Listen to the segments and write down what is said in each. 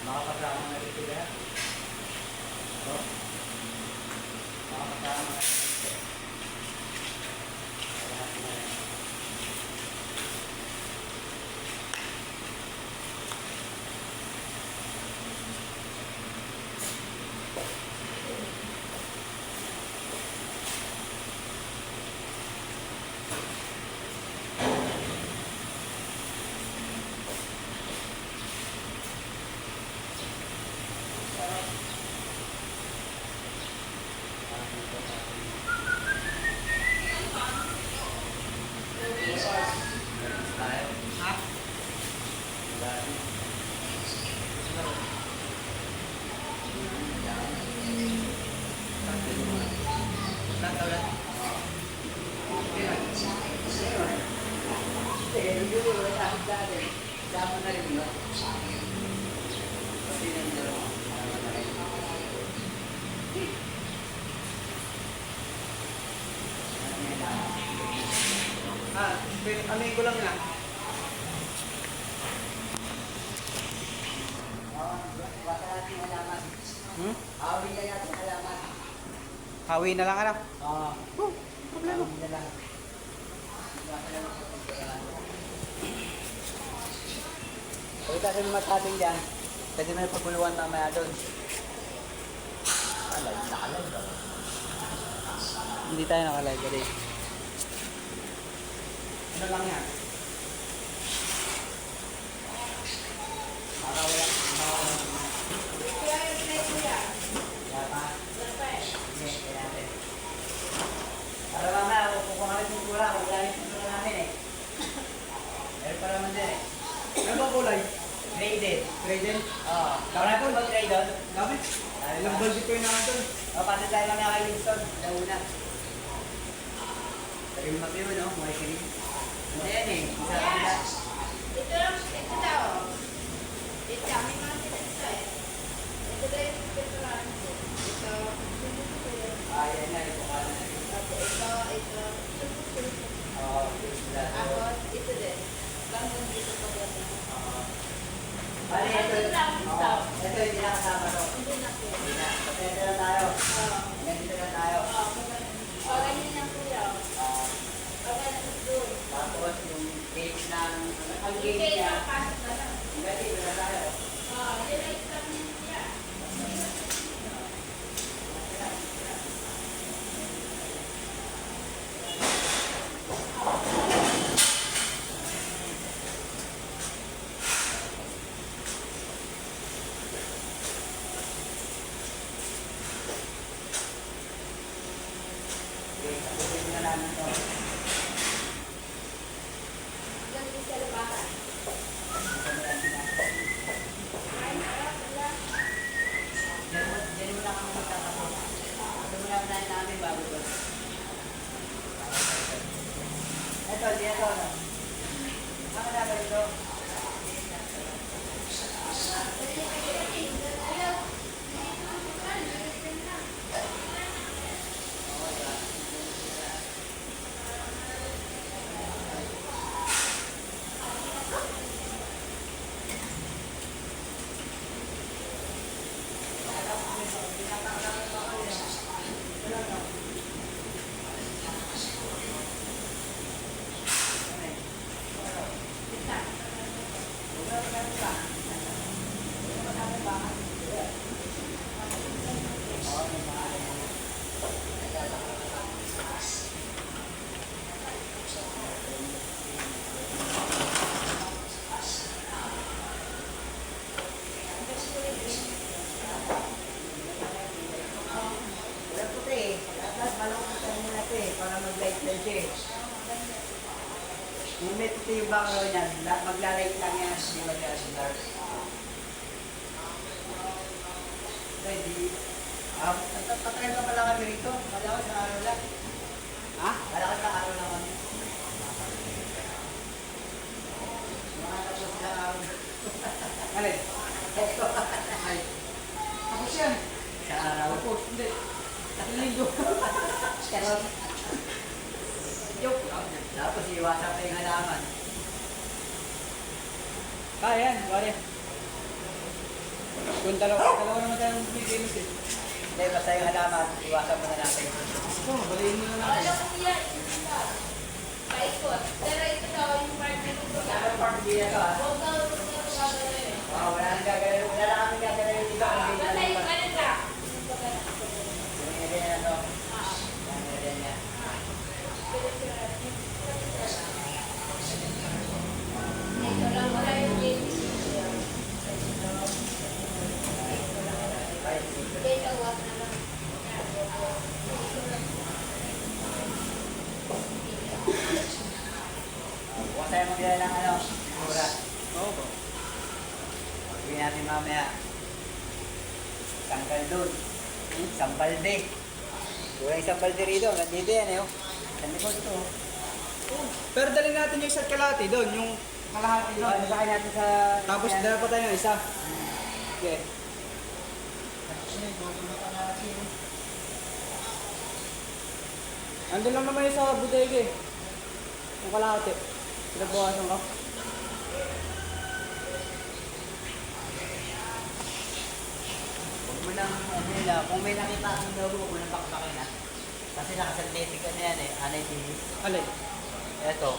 Makakasama na rin sila. Makakasama na rin sila. Lahat na rin. Amin ko lang yan. Hawi na natin alaman. Hawi na lang anak. Problema. Hawi na lang. Kung kasi matating dyan, pwede may pagpuluan mamaya doon. Nakalive ba? Hindi tayo nakalive ba rin? Ano lang yan? Para wala. Kaya yung plate mo yan. Yata. Lapay. Hindi, kaya natin. Para mamaya, kung kumalit yung tura, kung galing yung tura namin eh. Pero para naman din eh. Ano ba kulay? Graded. Graded? Oo. Kaya po mag-graded. Gamit? Ilang budget ko yung nakan doon? O, pati tayo lang kay Winston. Sa una. Sabi mo mapiro, no? Mga kinig. Hindi yan eh. Isa lang na. Ito daw. Ito, may mga ito eh. Ito daw yung pepperoni. Ito. Ah, yan na. Ito ka na. Ito. Oo, sila. Tapos, ito din. Banggang dito pa ba ito? Bali, ito. Ito lang, ito. Ito hindi na kasama to. Hindi na po. Hindi na. Kasi ito lang tayo. Oo. Ganito lang tayo. Oo, ganyan yung kuya. Ah, O, ganyan doon. tapos yung cake ng... Ang cake Hindi, niya. pasok na lang. Ganito lang tayo. Oo, yun ay isang niya kuya. Okay, tapusin na namin to. Ganyan sa labahan. Ito na lang sinasabi. Ay, harap, wala. pamasahin namin bago doon. Ito, dito, no? Ano na ba ito? Wala po ito eh. Dapat malungkot tayo muna ito eh. Para mag-light lang siya eh. Kung may ito yung background niyan, magla-light lang yan. Hindi mag-light dark. Pwede. Patagal ka pala kami rito. Malakas na araw lang. Ha? Malakas na araw lang kami. Mga tapos na araw. Alin? Ito. Ay. Tapos yan. Sa araw. Tapos, hindi. Linggo. Charot. Joke lang. Tapos iwasan pa yung halaman. Kaya yan, pare. Kung dalawa naman tayong bigilos eh. Hindi, basta yung halaman, iwasan mo na natin. Ito, balihin mo na Wala natin. ko yan. Paikot. Pero ito daw yung part na ito. Ano part niya to ah? Huwag daw gagawin. Wala nang gagawin. Wala lang kami gagawin dito. Basta yung ano na. Yung area na to. Yung area niya. Ito lang wala yung JC. Dito wag na lang. Huwag tayo maglala ng ano. Mura. Oo ba? Sabihin natin mamaya. Tanggal doon. Sambalde. Wala isang balde rito. Nandito yan eh. Sa likod to. Pero dali natin yung isa't kalahati doon, yung kalahati doon. Nasakay natin sa... Tapos dala pa tayo ng isa. Okay. Andun lang naman yung sa bodega eh. Yung kalahati. Pinabawasan ka. Huwag mo nang, ano nila, kung may nakita kang logo, huwag mo nang pakpakin ha. Kasi nakasantetic ano yan eh, anay TV. Alay. Eto,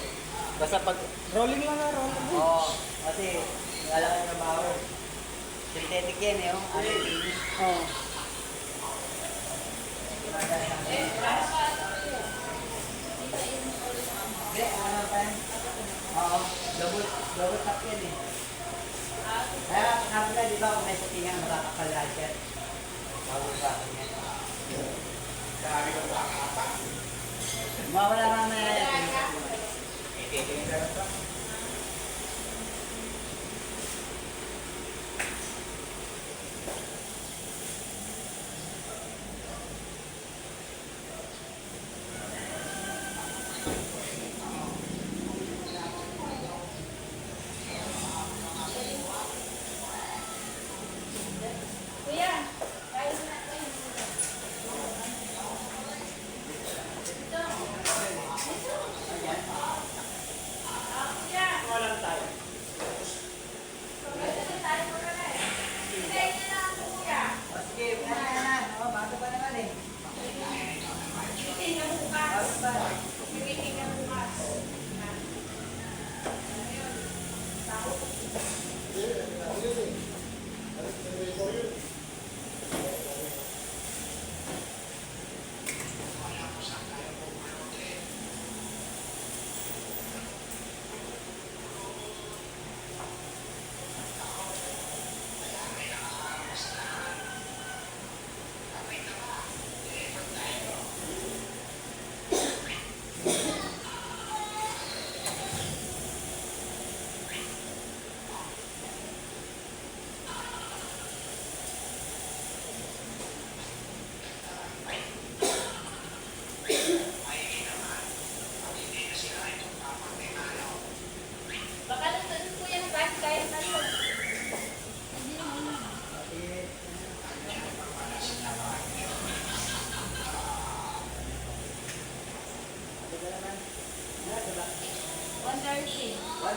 basta pag, Rolling lang na, rolling. oo, kasi wala ka trabaho. Synthetic yan eh, anay TV. Oo. Hindi, ano pa yan? Oo, double tap yan eh. Kaya, kapila, di ba, kung may satingan, makakapalahat yan. Bago sa akin yan. Mawala ka na yan. Kuya, kain na kayo. Ito.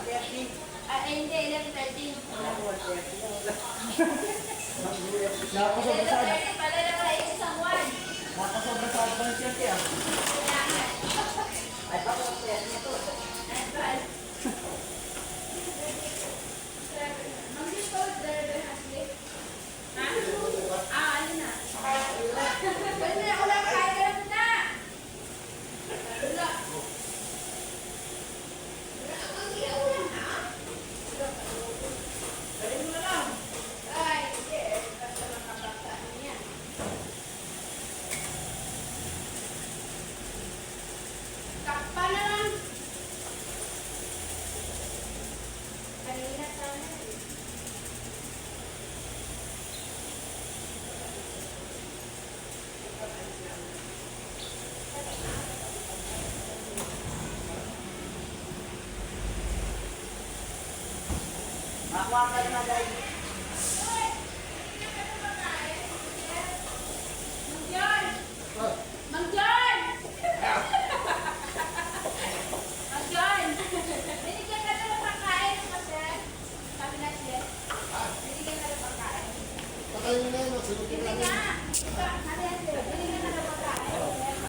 130. Hindi, 11:13. Wala ko 130. Napasobra sa 11:13 pala lang ay isang one. Nakasobra sa advance yan kaya. Kailangan. Ay, pa 130 ito. Advance. Mag-discount driver Hasley. Ha? Ano na? Pwede na, wala ka kahit alam na. Wala. Galing mo na lang. Ay, hindi. Basta makabakta niya. Takpa na lang. Kanina sana eh. Makuha ka na guys. Mang John! Mang John! Mang John! Binigyan ka na ng pagkain kasi. Sabi na siya. Binigyan ka ng pagkain. Patayin na yun, sunod Hindi na nga.